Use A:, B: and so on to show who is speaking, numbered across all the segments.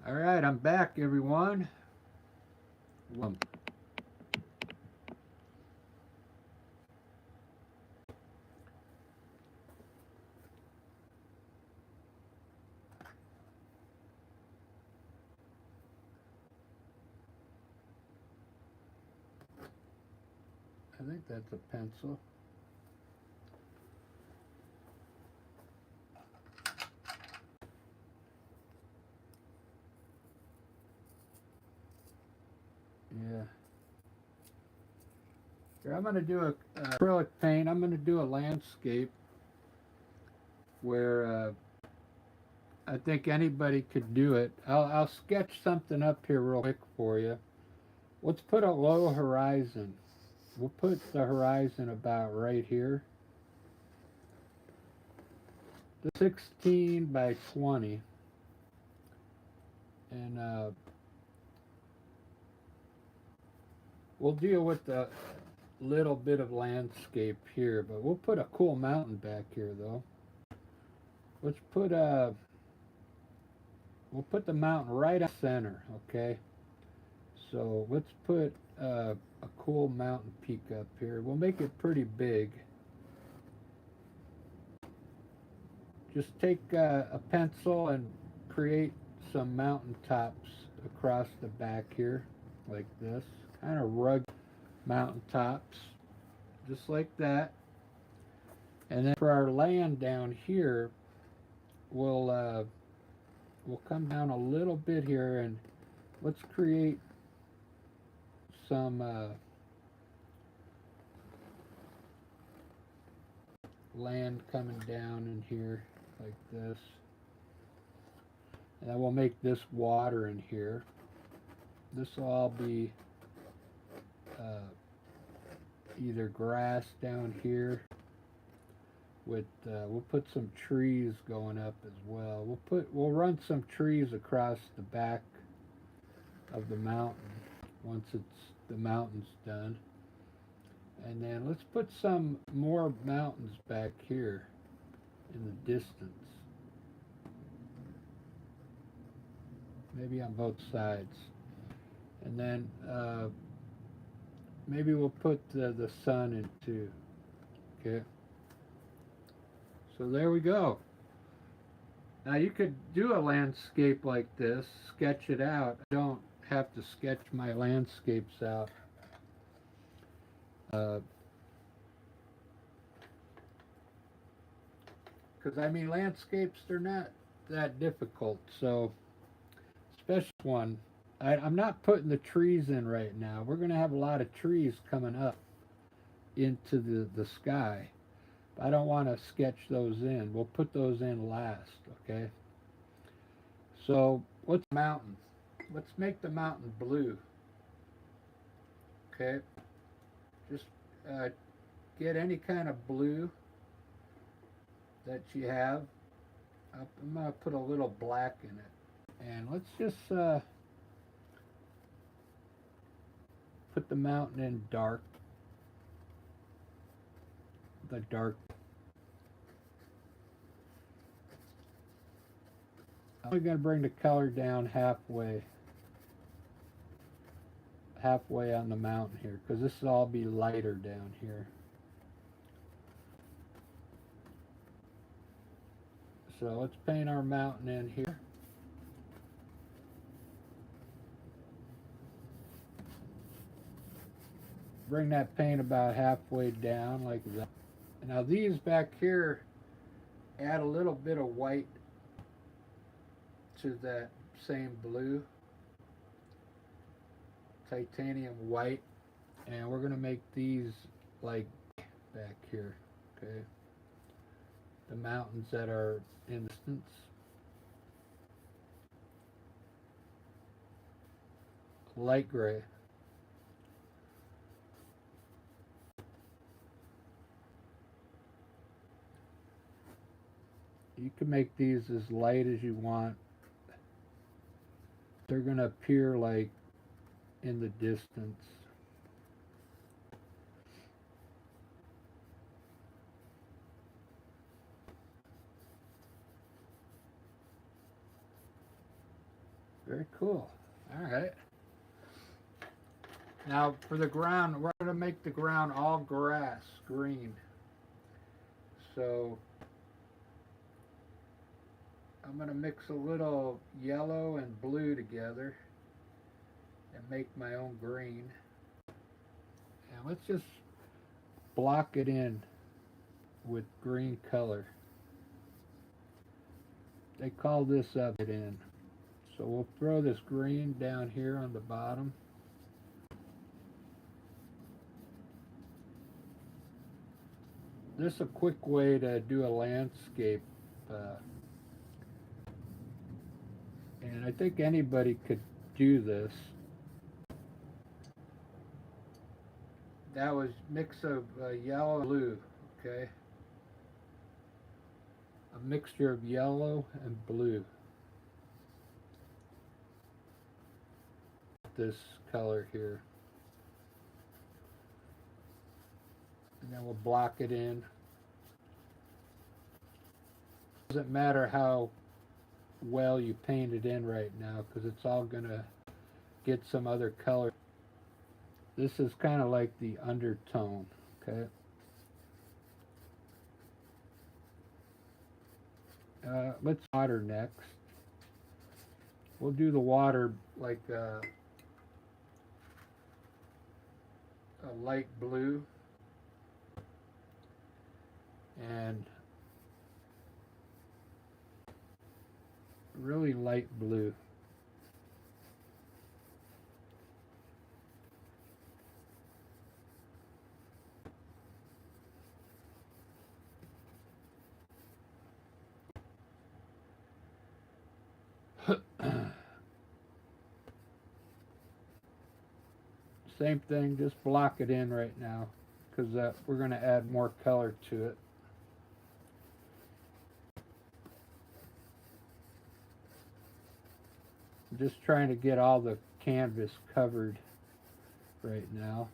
A: All right, I'm back, everyone. I think that's a pencil. Yeah. Here, I'm going to do a acrylic paint. I'm going to do a landscape where I think anybody could do it. I'll sketch something up here real quick for you. Let's put a low horizon. We'll put the horizon about right here. The 16 by 20. And we'll deal with the little bit of landscape here, but we'll put a cool mountain back here though. Let's put we'll put the mountain right at center, okay? So let's put a cool mountain peak up here. We'll make it pretty big. Just take a pencil and create some mountain tops across the back here, like this. Kind of rugged mountain tops, just like that. And then for our land down here, we'll come down a little bit here and let's create some land coming down in here like this. And then we'll make this water in here. This will all be either grass down here with we'll put some trees going up as well. We'll run some trees across the back of the mountain once the mountain's done. And then let's put some more mountains back here in the distance. Maybe on both sides. And then maybe we'll put the sun in too. Okay. So there we go. Now you could do a landscape like this, sketch it out. I don't have to sketch my landscapes out. Because I mean, landscapes, they're not that difficult. So, especially one, I'm not putting the trees in right now. We're going to have a lot of trees coming up into the sky. I don't want to sketch those in. We'll put those in last, okay? So, what's mountain? Let's make the mountain blue. Okay? Just get any kind of blue that you have. I'm going to put a little black in it. And let's just put the mountain in dark. The dark. I'm only going to bring the color down halfway on the mountain here, because this will all be lighter down here. So let's paint our mountain in here. Bring that paint about halfway down like that. Now these back here, add a little bit of white to that same blue, titanium white, and we're going to make these like back here, okay? The mountains that are in the distance. Light gray. You can make these as light as you want. They're going to appear like in the distance. Very cool. All right. Now for the ground, we're going to make the ground all grass, green. So I'm going to mix a little yellow and blue together and make my own green. And let's just block it in with green color. They call this up it in. So we'll throw this green down here on the bottom. This is a quick way to do a landscape. And I think anybody could do this. That was mix of yellow and blue, okay? A mixture of yellow and blue. This color here. And then we'll block it in. Doesn't matter how well you paint it in right now because it's all gonna get some other color. This is kind of like the undertone, okay? Let's water next. We'll do the water like a light blue and really light blue. Same thing, just block it in right now because we're going to add more color to it. I'm just trying to get all the canvas covered right now.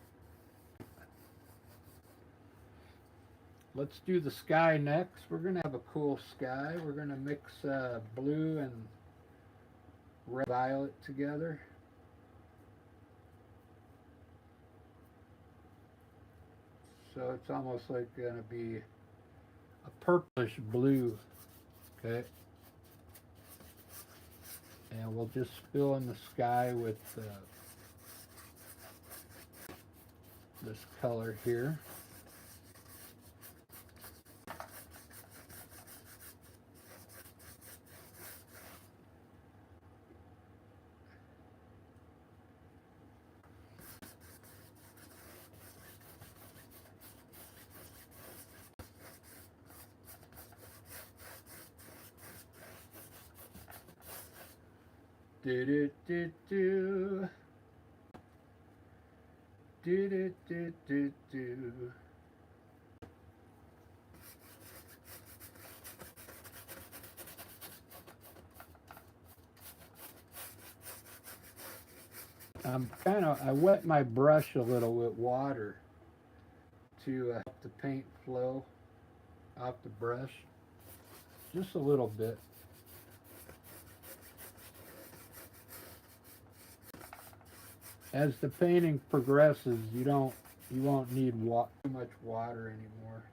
A: Let's do the sky next. We're going to have a cool sky. We're going to mix blue and red violet together. So it's almost like going to be a purplish blue, okay? And we'll just fill in the sky with this color here. Do do do do. Do do do do do. I wet my brush a little with water to help the paint flow off the brush, just a little bit. As the painting progresses, you won't need too much water anymore.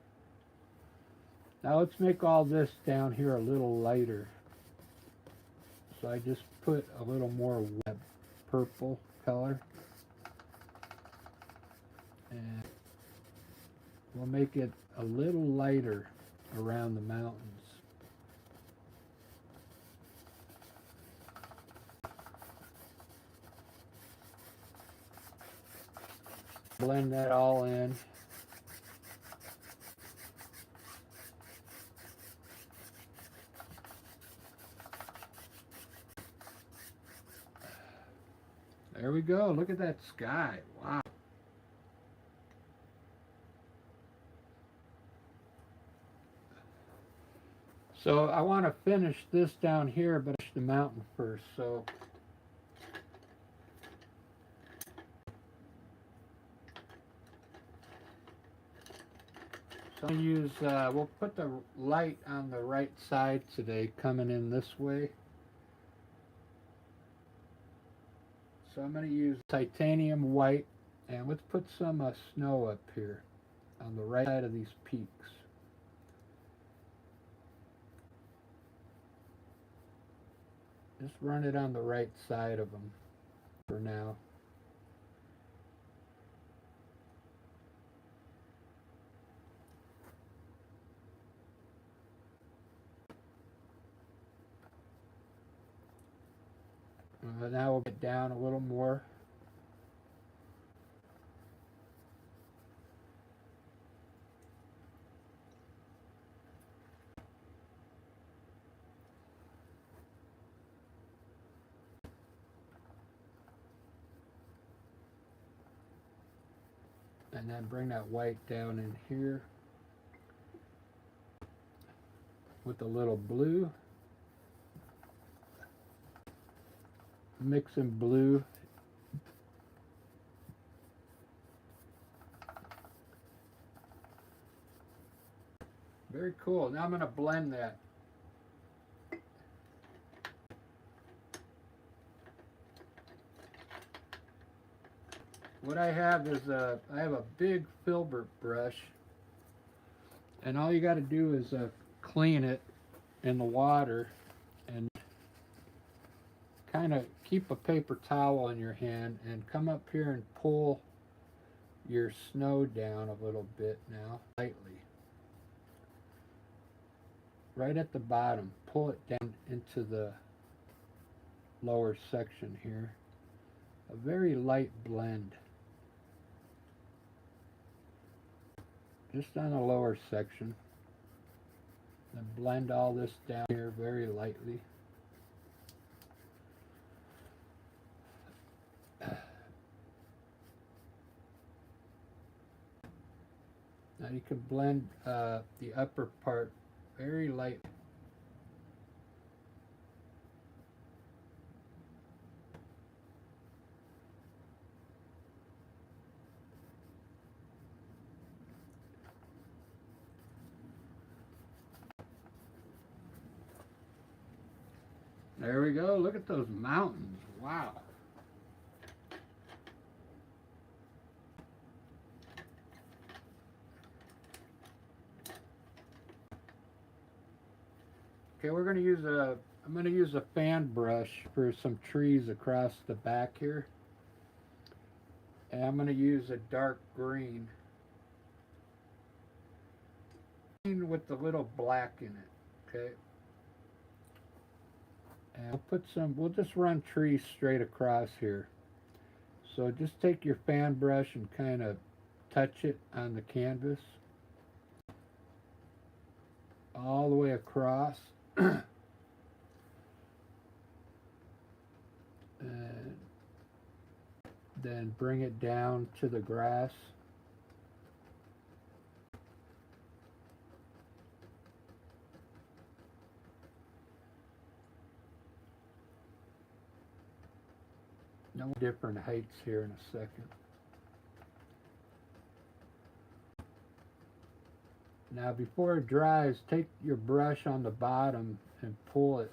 A: Now let's make all this down here a little lighter. So I just put a little more wet purple color. And we'll make it a little lighter around the mountains. Blend that all in. There we go. Look at that sky. Wow. So I want to finish this down here, but the mountain first. So I'll use, we'll put the light on the right side today, coming in this way. So I'm going to use titanium white, and let's put some snow up here on the right side of these peaks. Just run it on the right side of them for now. Now we'll get down a little more. And then bring that white down in here with a little blue. Mix in blue. Very cool. Now I'm going to blend that. What I have is I have a big filbert brush, and all you got to do is clean it in the water and kind of keep a paper towel in your hand and come up here and pull your snow down a little bit now, lightly. Right at the bottom, pull it down into the lower section here. A very light blend. Just on the lower section. Then blend all this down here very lightly. Now you can blend the upper part very lightly. There we go. Look at those mountains. Wow. Okay, I'm going to use a fan brush for some trees across the back here. And I'm going to use a dark green. Green with the little black in it. Okay. And we'll just run trees straight across here. So just take your fan brush and kind of touch it on the canvas. All the way across. And then bring it down to the grass. No different heights here in a second. Now before it dries, take your brush on the bottom and pull it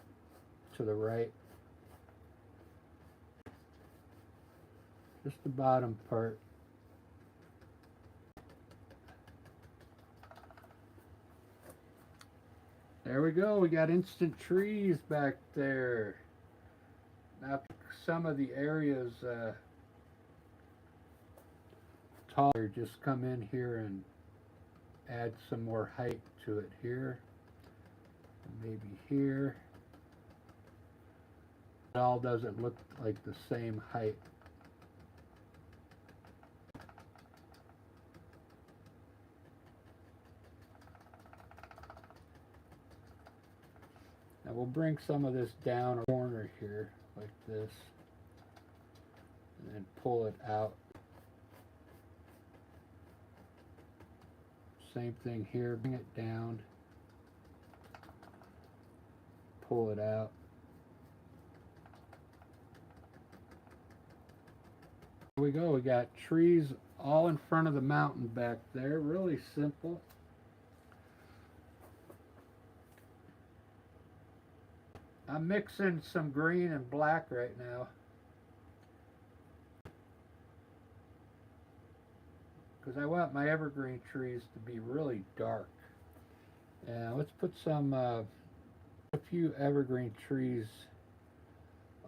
A: to the right. Just the bottom part. There we go, we got instant trees back there. Now some of the areas taller, just come in here and add some more height to it here, and maybe here. It all doesn't look like the same height. Now we'll bring some of this down a corner here, like this, and then pull it out. Same thing here, bring it down, pull it out. Here we go, we got trees all in front of the mountain back there, really simple. I'm mixing some green and black right now. because I want my evergreen trees to be really dark. And let's put some a few evergreen trees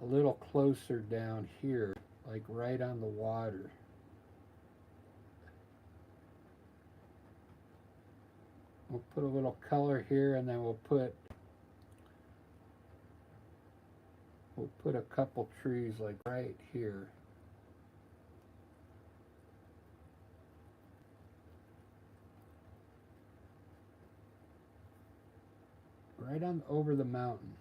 A: a little closer down here, like right on the water. We'll put a little color here, and then we'll put a couple trees like right here. Right on over the mountain.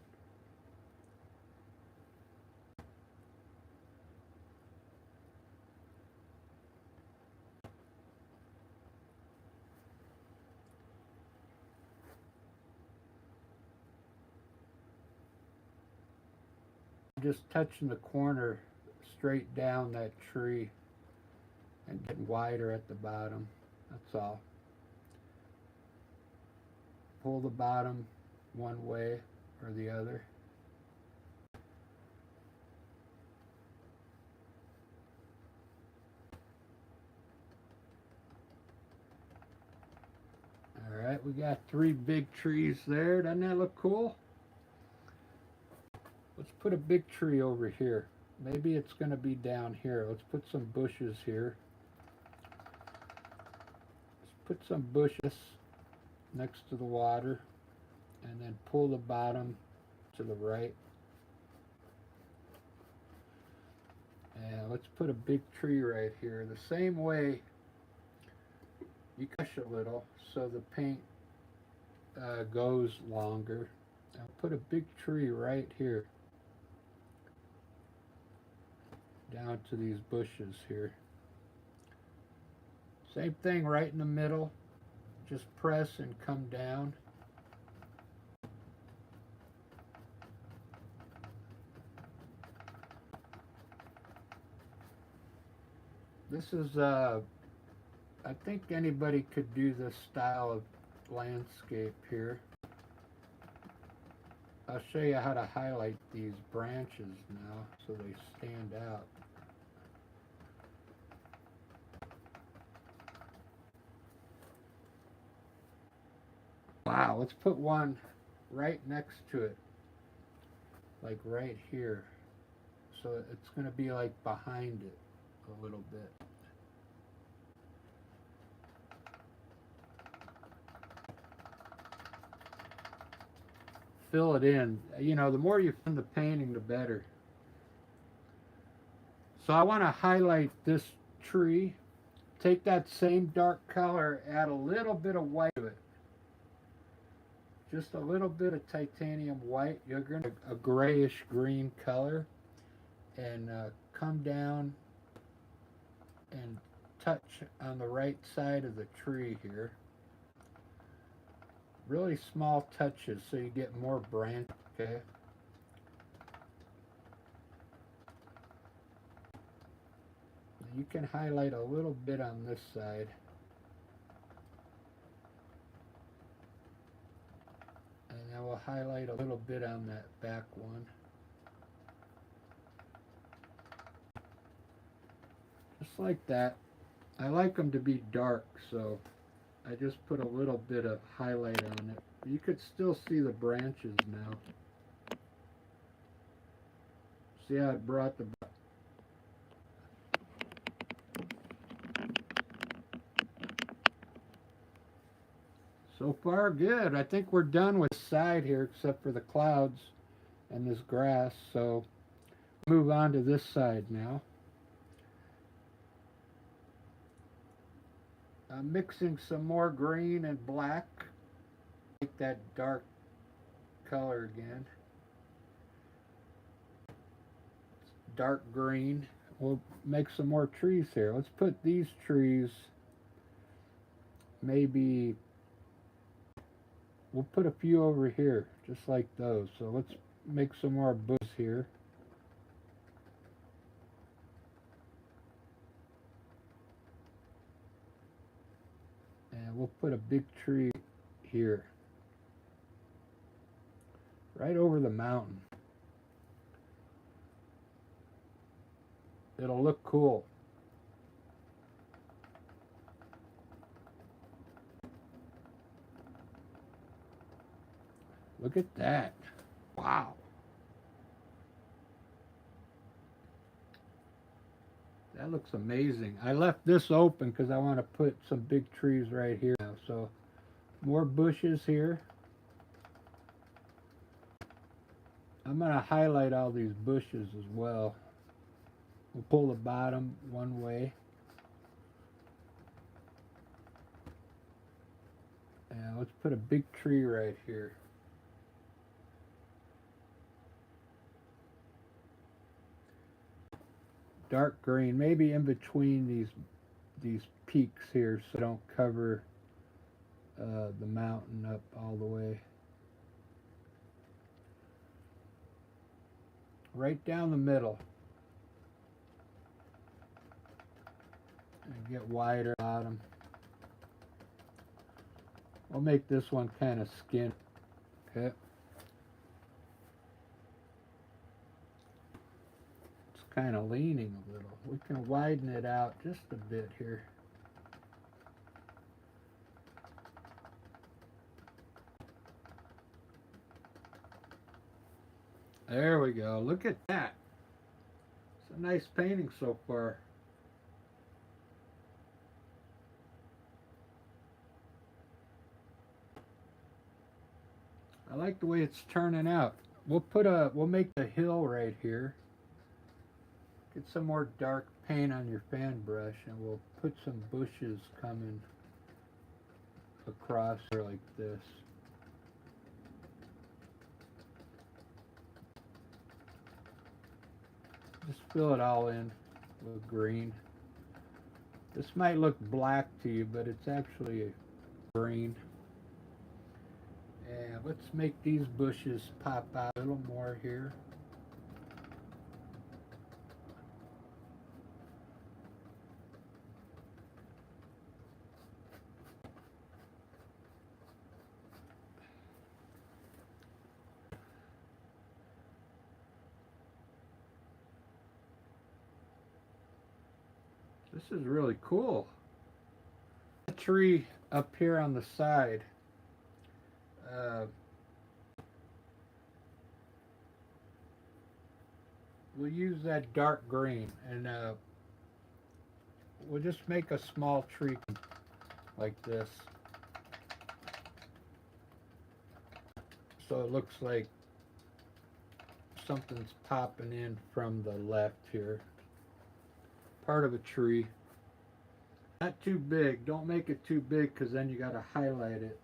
A: Just touching the corner straight down that tree and getting wider at the bottom. That's all. Pull the bottom one way or the other. Alright, we got 3 big trees there. Doesn't that look cool? Let's put a big tree over here. Maybe it's going to be down here. Let's put some bushes here. Let's put some bushes next to the water, and then pull the bottom to the right. And let's put a big tree right here. The same way, you push a little so the paint goes longer. I'll put a big tree right here, down to these bushes here. Same thing right in the middle. Just press and come down. This is, I think anybody could do this style of landscape here. I'll show you how to highlight these branches now so they stand out. Wow, let's put one right next to it, like right here. So it's going to be like behind it a little bit. Fill it in. You know, the more you fill in the painting, the better. So I want to highlight this tree. Take that same dark color, add a little bit of white to it. Just a little bit of titanium white. You're going to a grayish green color, and come down and touch on the right side of the tree here. Really small touches so you get more branch, okay? You can highlight a little bit on this side. And then we'll highlight a little bit on that back one. Just like that. I like them to be dark, so I just put a little bit of highlight on it. You could still see the branches now. See how it brought the... So far, good. I think we're done with the side here, except for the clouds and this grass. So move on to this side now. I'm mixing some more green and black. Make that dark color again. Dark green. We'll make some more trees here. Let's put these trees, maybe, we'll put a few over here, just like those. So let's make some more bushes here. And we'll put a big tree here, right over the mountain. It'll look cool. Look at that. Wow. That looks amazing. I left this open because I want to put some big trees right here now. So more bushes here. I'm going to highlight all these bushes as well. We'll pull the bottom one way. And let's put a big tree right here. Dark green, maybe in between these peaks here, so don't cover the mountain up all the way. Right down the middle. And get wider bottom. We'll make this one kind of skin. Okay. It's kind of leaning a little. We can widen it out just a bit here. There we go. Look at that. It's a nice painting so far. I like the way it's turning out. We'll make the hill right here. Get some more dark paint on your fan brush, and we'll put some bushes coming across here like this. Just fill it all in with green. This might look black to you, but it's actually green. And let's make these bushes pop out a little more here. This is really cool. A tree up here on the side. We'll use that dark green, and we'll just make a small tree like this, so it looks like something's popping in from the left here. Part of a tree. Not too big. Don't make it too big, because then you got to highlight it,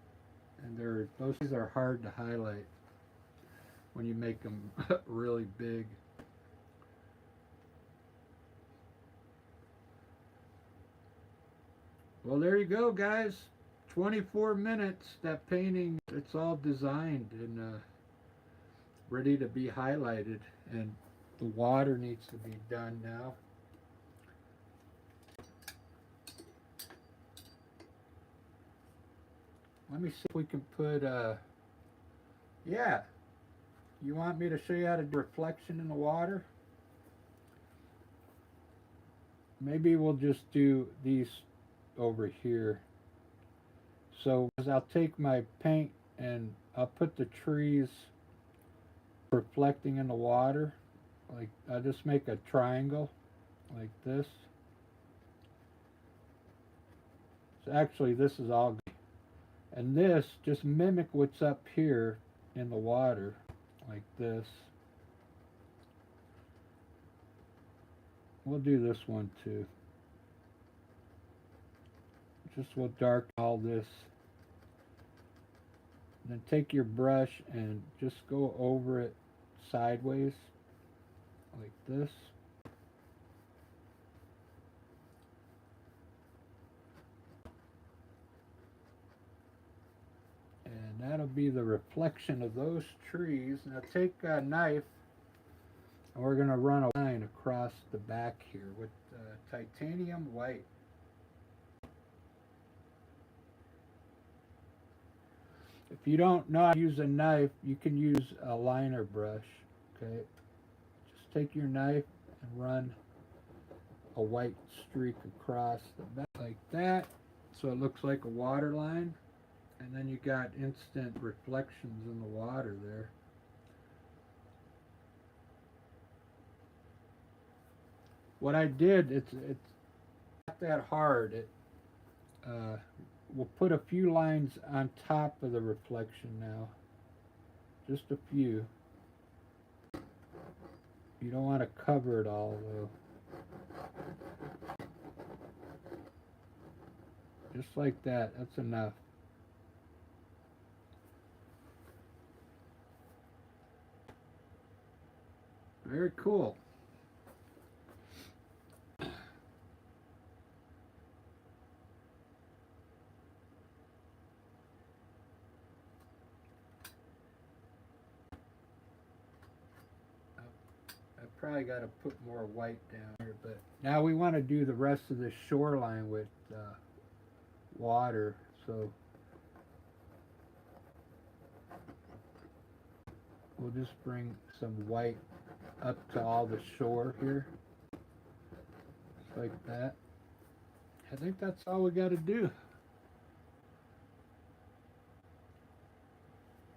A: and those are hard to highlight when you make them really big. Well, there you go, guys. 24 minutes. That painting, it's all designed and ready to be highlighted. And the water needs to be done now. Let me see if we can put, yeah. You want me to show you how to do reflection in the water? Maybe we'll just do these over here. So I'll take my paint and I'll put the trees reflecting in the water. Like, I'll just make a triangle like this. So actually this is all good. And this, just mimic what's up here in the water like this. We'll do this one too. Just will darken all this. Then take your brush and just go over it sideways like this. And that'll be the reflection of those trees. Now take a knife, and we're going to run a line across the back here with titanium white. If you don't know how to use a knife, you can use a liner brush. Okay, just take your knife and run a white streak across the back like that, so it looks like a water line. And then you got instant reflections in the water there. What I did, it's not that hard. Uh, we'll put a few lines on top of the reflection now. Just a few. You don't want to cover it all though. Just like that. That's enough. Very cool. I probably got to put more white down here, but now we want to do the rest of the shoreline with water. So we'll just bring some white up to all the shore here, just like that. I think that's all we got to do.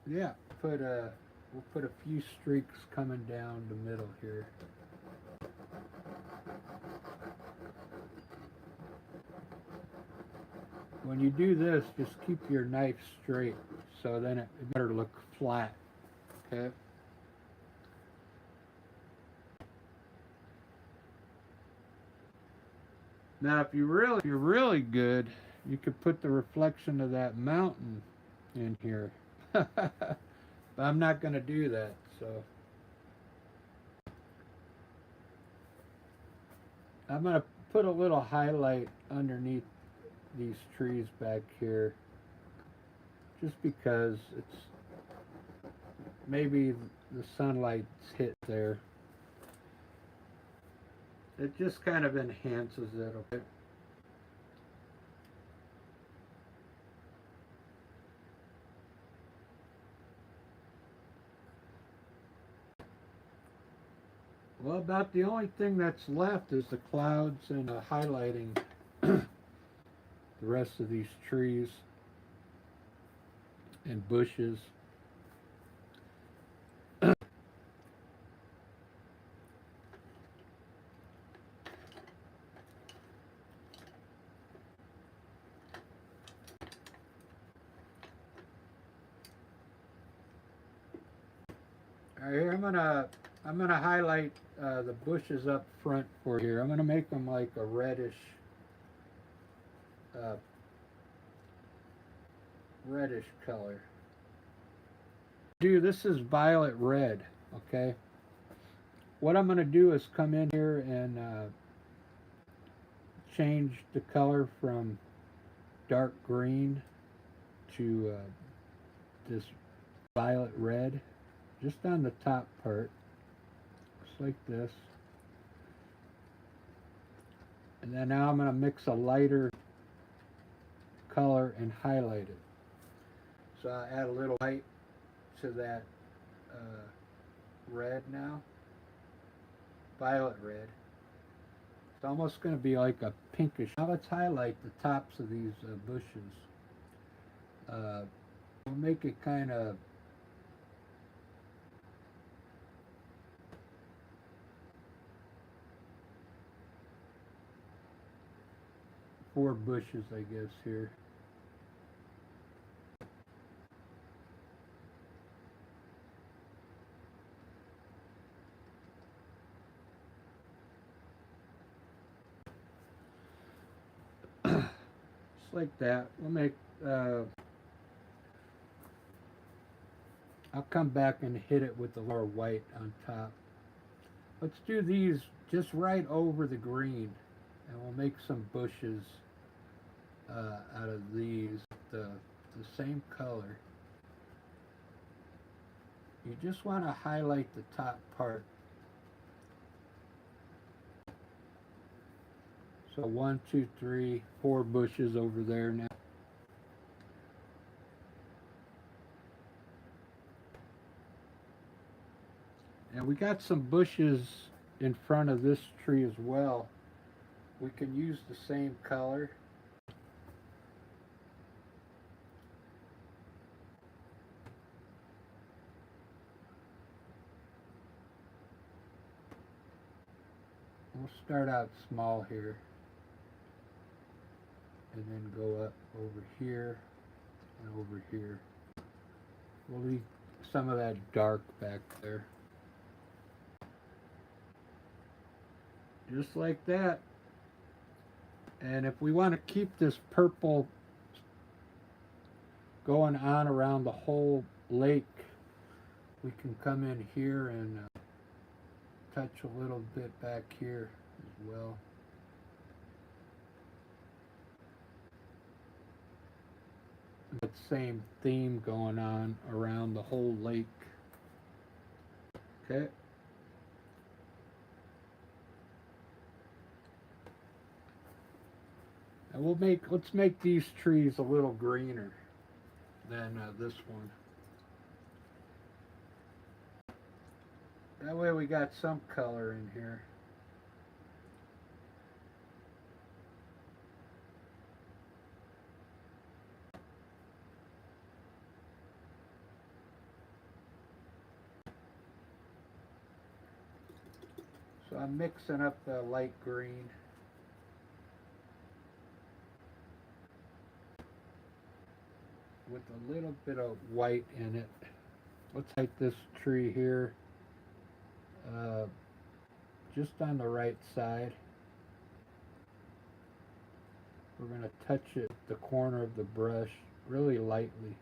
A: Yeah, we'll put a few streaks coming down the middle here. When you do this, just keep your knife straight, so then it better look flat. Okay. Now, if you're really good, you could put the reflection of that mountain in here. But I'm not going to do that, so I'm going to put a little highlight underneath these trees back here, just because it's maybe the sunlight's hit there. It just kind of enhances it a bit. Well, about the only thing that's left is the clouds and highlighting the rest of these trees and bushes. All right, here I'm gonna highlight the bushes up front for here. I'm gonna make them like a reddish color. This is violet red. Okay. What I'm gonna do is come in here and change the color from dark green to this violet red, just on the top part, just like this. And then now I'm going to mix a lighter color and highlight it. So I add a little white to that red now, violet red. It's almost going to be like a pinkish. Now let's highlight the tops of these bushes. We'll make it kind of four bushes, I guess, here. Just like that. We'll make I'll come back and hit it with the lower white on top. Let's do these just right over the green, and we'll make some bushes out of these, the same color. You just want to highlight the top part. So 1, 2, 3, 4 bushes over there now. And we got some bushes in front of this tree as well. We can use the same color. We'll start out small here and then go up over here and over here. We'll leave some of that dark back there. Just like that. And if we want to keep this purple going on around the whole lake, we can come in here and touch a little bit back here as well. That same theme going on around the whole lake. Okay. And let's make these trees a little greener than this one. That way we got some color in here. So I'm mixing up the light green. With a little bit of white in it. Let's light this tree here just on the right side. We're going to touch it, the corner of the brush, really lightly.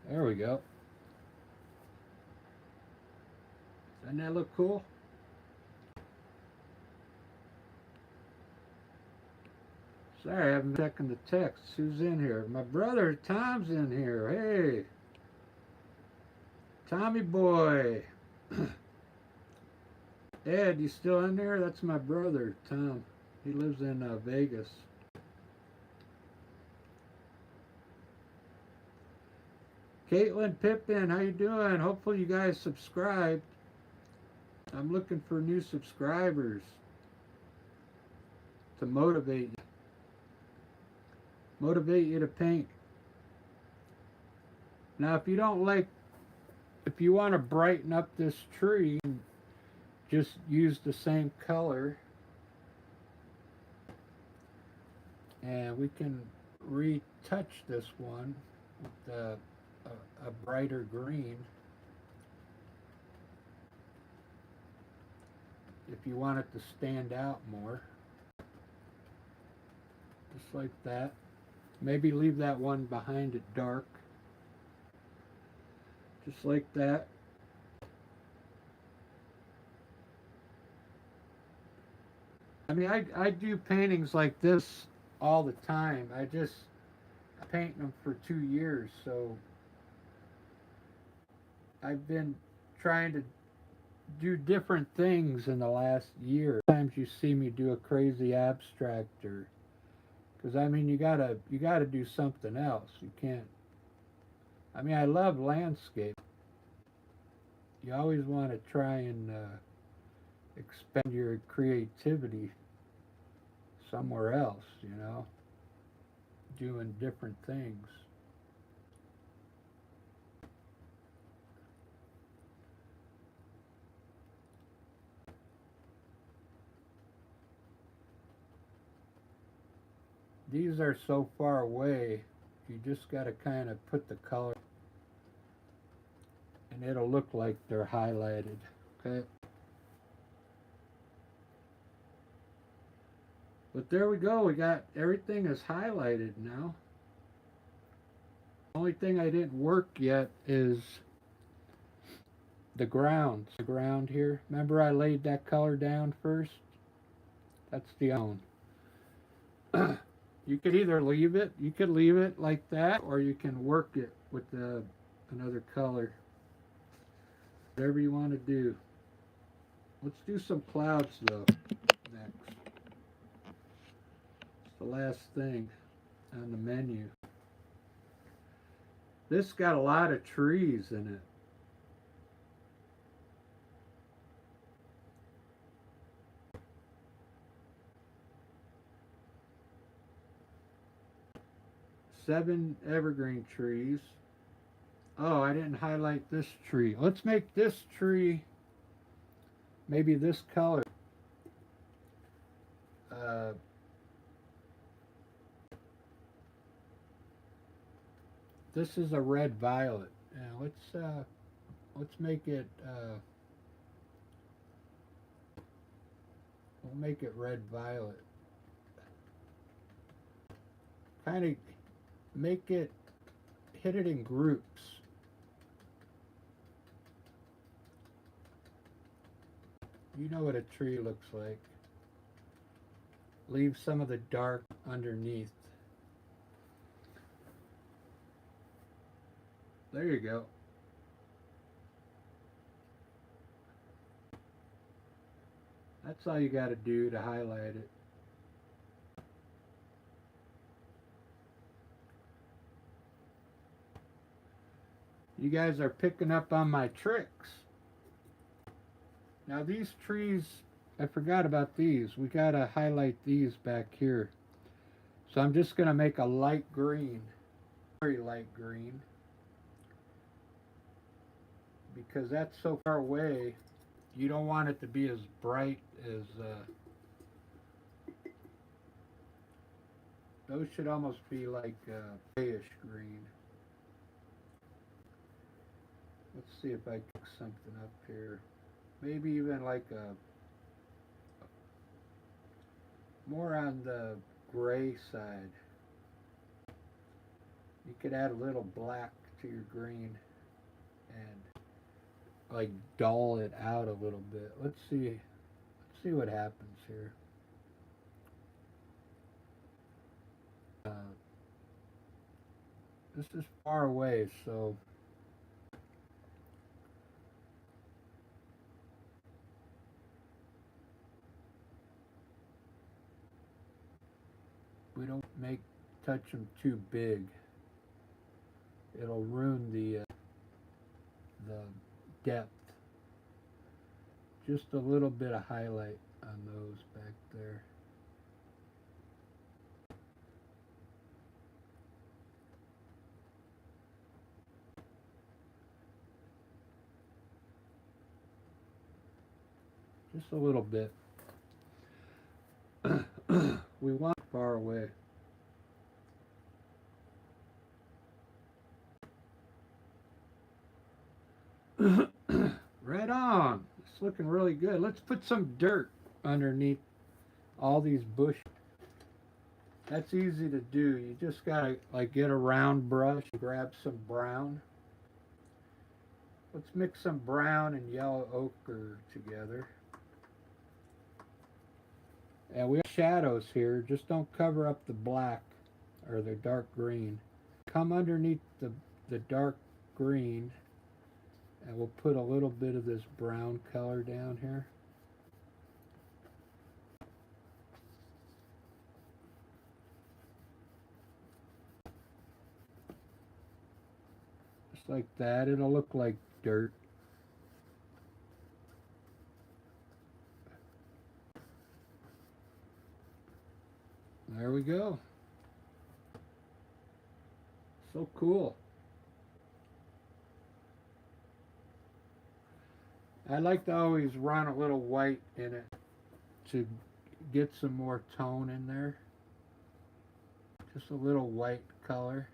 A: There we go. Doesn't that look cool? Sorry, I haven't been checking the text. Who's in here? My brother Tom's in here. Hey, Tommy boy. Ed, you still in there? That's my brother Tom. He lives in Vegas. Caitlin Pippin, how you doing? Hopefully you guys subscribed. I'm looking for new subscribers to motivate you to paint. Now, if you want to brighten up this tree, just use the same color, and we can retouch this one with a brighter green. If you want it to stand out more, just like that. Maybe leave that one behind it dark, just like that. I mean, I do paintings like this all the time. I paint them for 2 years, so I've been trying to do different things in the last year. Sometimes you see me do a crazy abstract, or because I mean you gotta do something else. You can't. I mean, I love landscape. You always want to try and expend your creativity somewhere else, you know, doing different things. These are so far away, you just got to kind of put the color, and it'll look like they're highlighted, okay? But there we go, we got everything is highlighted now. The only thing I didn't work yet is the ground here. Remember I laid that color down first? That's the own. You could either leave it like that, or you can work it with another color. Whatever you want to do. Let's do some clouds though next. It's the last thing on the menu. This got a lot of trees in it. 7 evergreen trees. Oh, I didn't highlight this tree. Let's make this tree maybe this color. Uh, this is a red violet. Yeah, let's make it. We'll make it red violet. Kind of make it, hit it in groups. You know what a tree looks like. Leave some of the dark underneath. There you go. That's all you got to do to highlight it. You guys are picking up on my tricks. Now these trees, I forgot about these. We got to highlight these back here. So I'm just going to make a light green. Very light green. Because that's so far away, you don't want it to be as bright as those should almost be like grayish green. Let's see if I can pick something up here. Maybe even like a more on the gray side. You could add a little black to your green and like dull it out a little bit. Let's see what happens here. This is far away, so we don't touch them too big. It'll ruin the depth. Just a little bit of highlight on those back there. Just a little bit. We want far away. Right on. It's looking really good. Let's put some dirt underneath all these bushes. That's easy to do. You just gotta like get a round brush, grab some brown. Let's mix some brown and yellow ochre together. And we have shadows here. Just don't cover up the black or the dark green. Come underneath the dark green and we'll put a little bit of this brown color down here. Just like that. It'll look like dirt. There we go. So cool. I like to always run a little white in it to get some more tone in there. Just a little white color.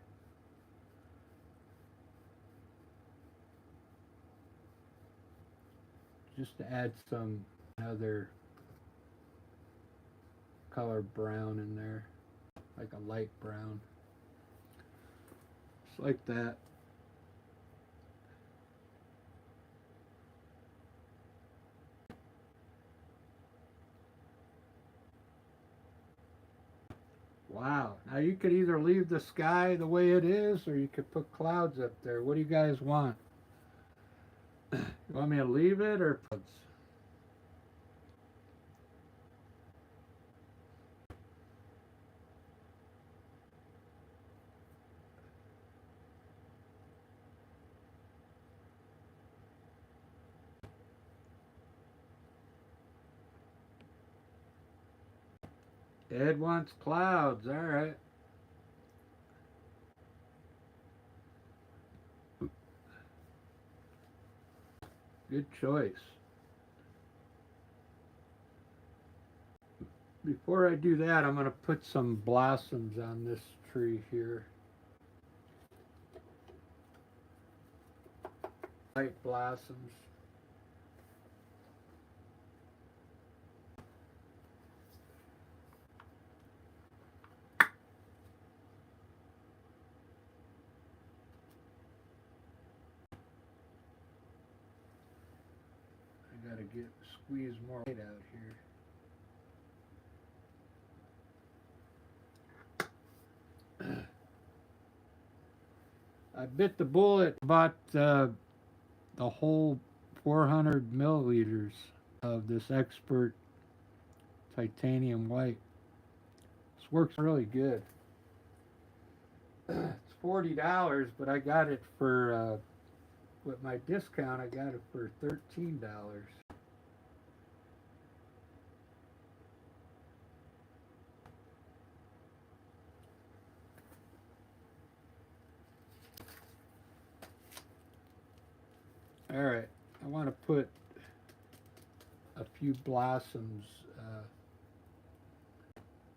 A: Just to add some other color brown in there, like a light brown. Just like that. Wow. Now you could either leave the sky the way it is or you could put clouds up there. What do you guys want? You want me to leave it or clouds? Ed wants clouds. All right. Good choice. Before I do that, I'm going to put some blossoms on this tree here. White blossoms. I got to squeeze more light out here. I bit the bullet, bought the whole 400 milliliters of this Expert titanium white. This works really good. It's $40, but I got it for, with my discount, I got it for $13. All right, I want to put a few blossoms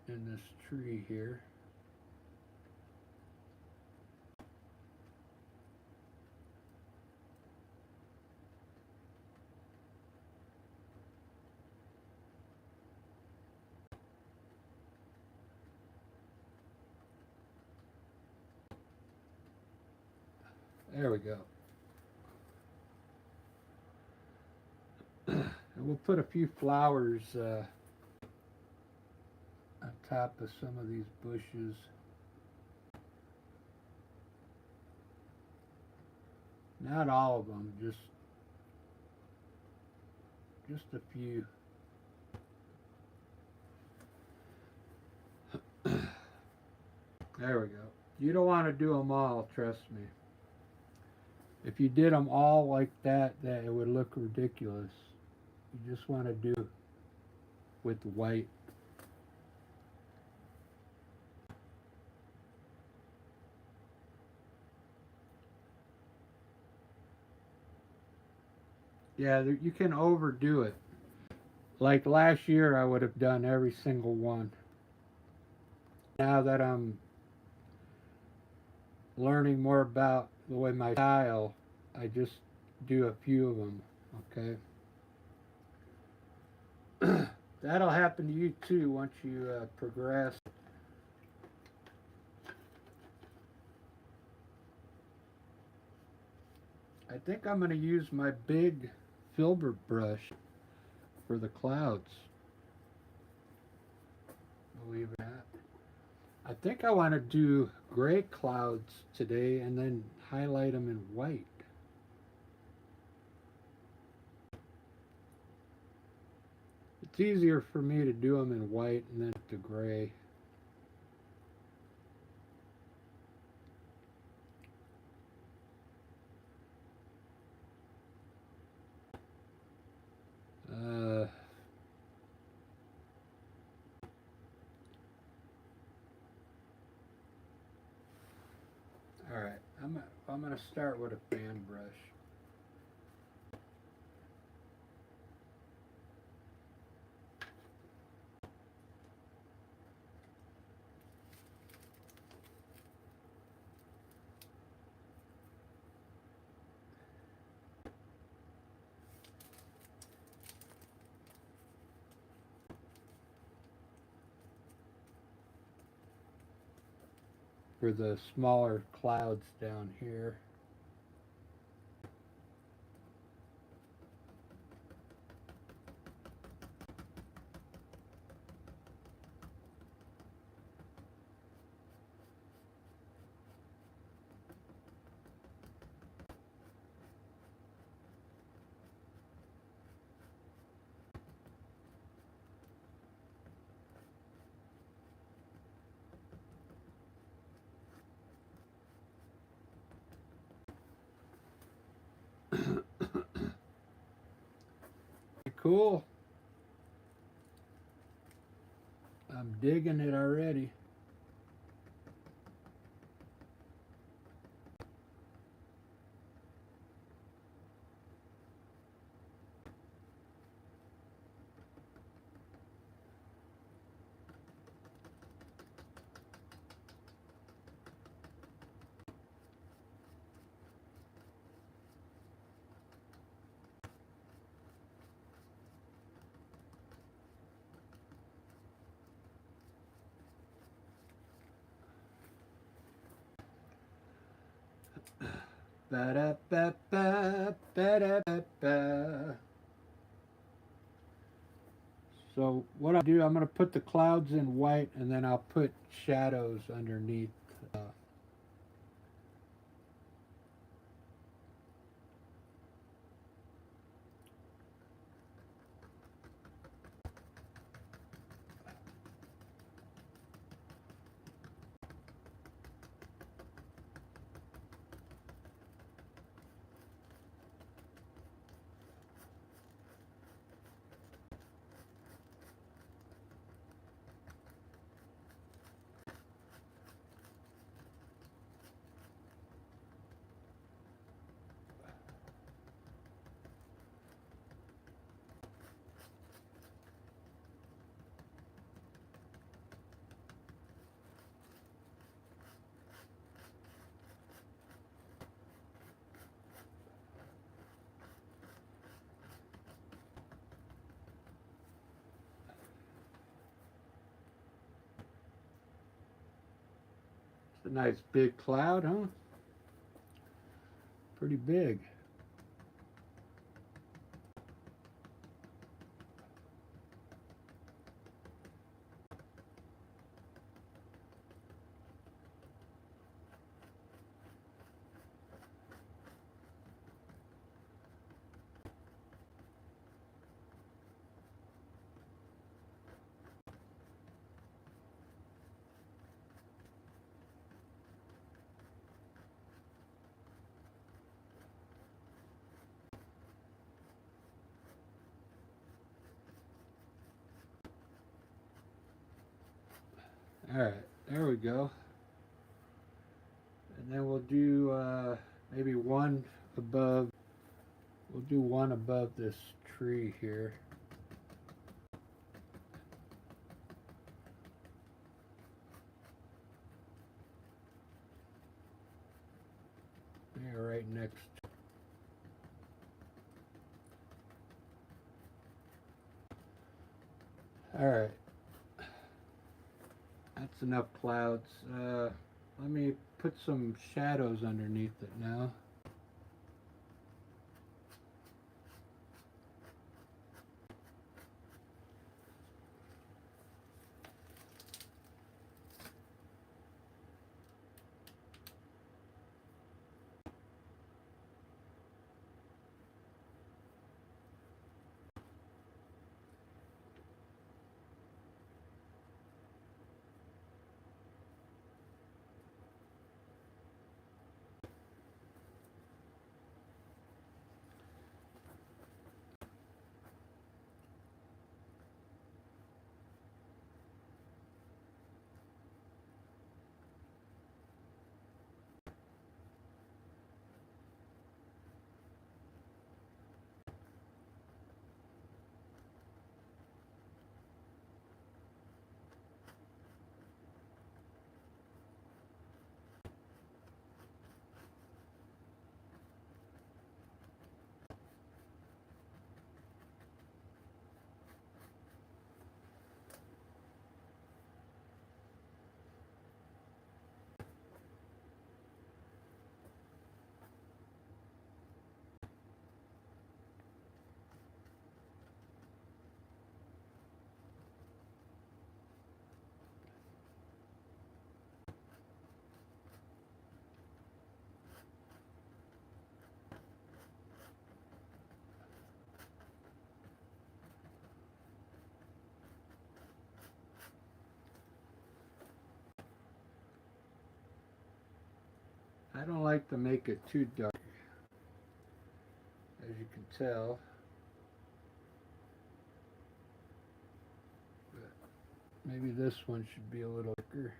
A: in this tree here. There we go. And we'll put a few flowers on top of some of these bushes. Not all of them, just a few. There we go. You don't want to do them all, trust me. If you did them all like that, it would look ridiculous. You just want to do with white. Yeah, you can overdo it. Like last year, I would have done every single one. Now that I'm learning more about the way my style, I just do a few of them, okay? That'll happen to you too once you progress. I think I'm going to use my big filbert brush for the clouds. Believe it or not. I think I want to do gray clouds today and then highlight them in white. It's easier for me to do them in white and then to gray. All right, I'm going to start with a fan brush. For the smaller clouds down here. Cool. I'm digging it already. Ba-da-ba-ba, ba-da-ba-ba. So what I'll do, I'm going to put the clouds in white and then I'll put shadows underneath. It's a nice big cloud, huh? Pretty big. All right, there we go. And then we'll do maybe one above. We'll do one above this tree here. Yeah, right next. All right, that's enough clouds. Let me put some shadows underneath it now. I don't like to make it too dark, as you can tell. But maybe this one should be a little darker.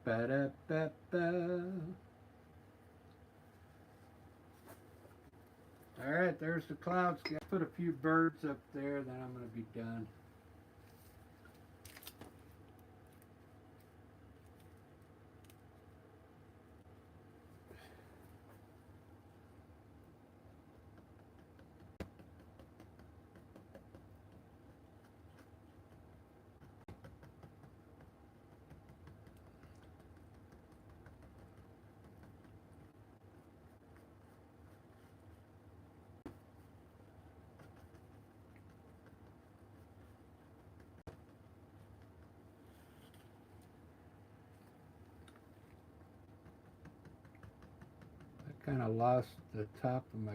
A: Ba-da-ba-ba. Alright, there's the clouds. Put a few birds up there, then I'm going to be done. Kind of lost the top of my.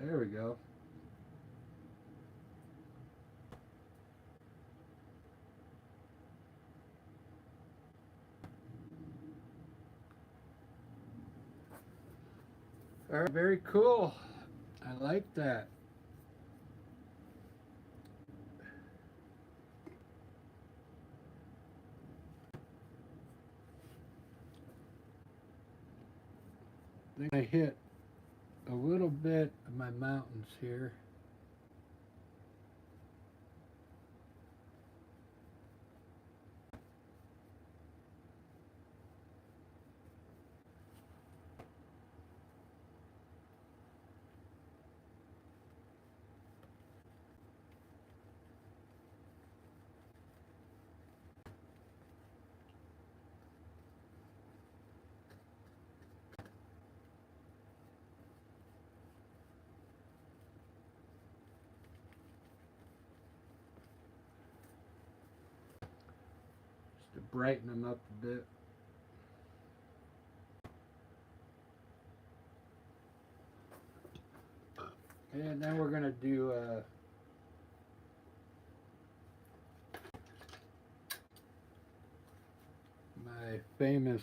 A: There we go. All right, very cool. I like that. I think I hit a little bit of my mountains here. Just to brighten them up a bit. And then we're going to do my famous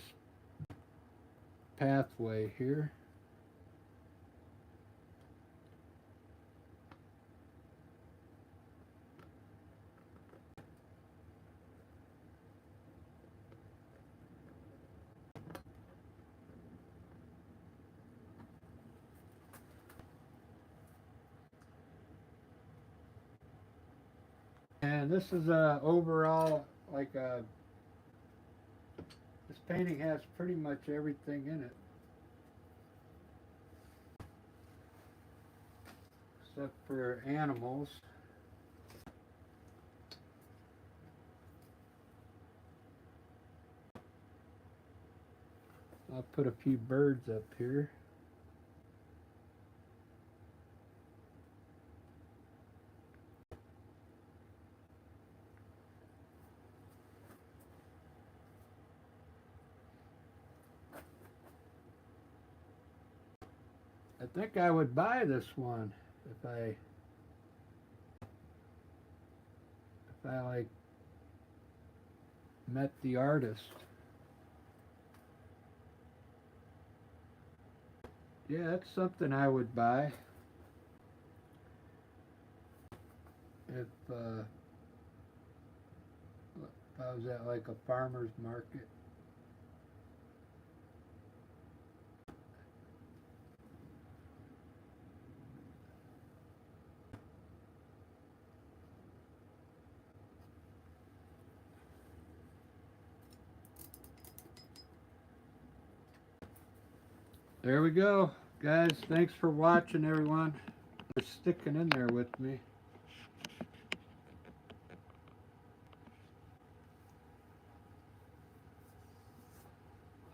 A: pathway here. And this is overall like this painting has pretty much everything in it except for animals. I'll put a few birds up here. I think I would buy this one if I like met the artist. Yeah, that's something I would buy if I was at like a farmer's market. There we go, guys. Thanks for watching, everyone. For sticking in there with me.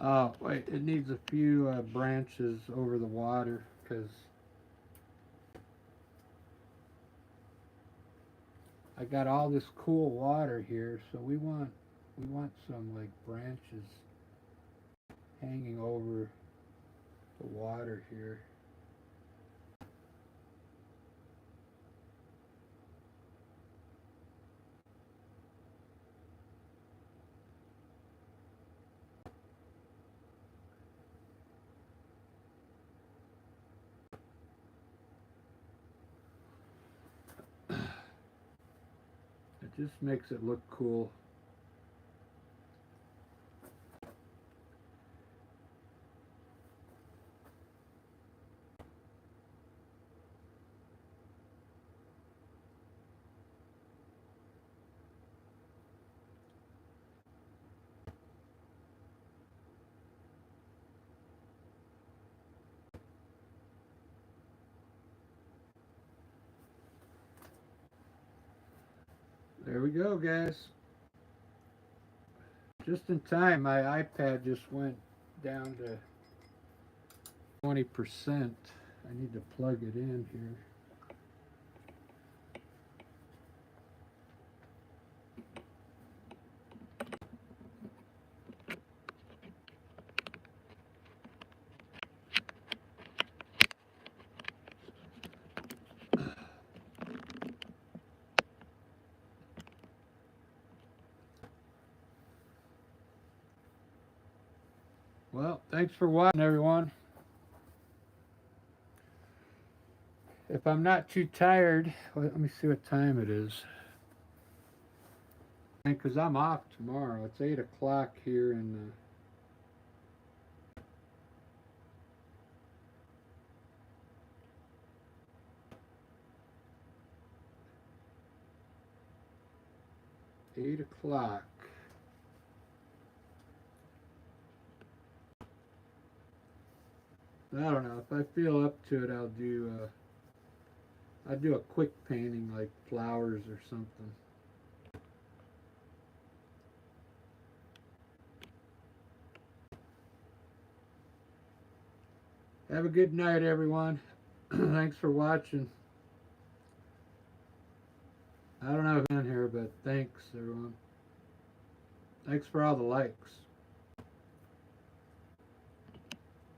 A: Oh, wait, it needs a few branches over the water because I got all this cool water here, so we want some like branches hanging over the water here. Just makes it look cool. There we go, guys. Just in time, my iPad just went down to 20%. I need to plug it in here. Well, thanks for watching, everyone. If I'm not too tired, let me see what time it is. Because I'm off tomorrow. It's 8 o'clock here in 8 o'clock. I don't know. If I feel up to it, I'll do a quick painting like flowers or something. Have a good night, everyone. Thanks for watching. I don't know who's in here, but thanks, everyone. Thanks for all the likes.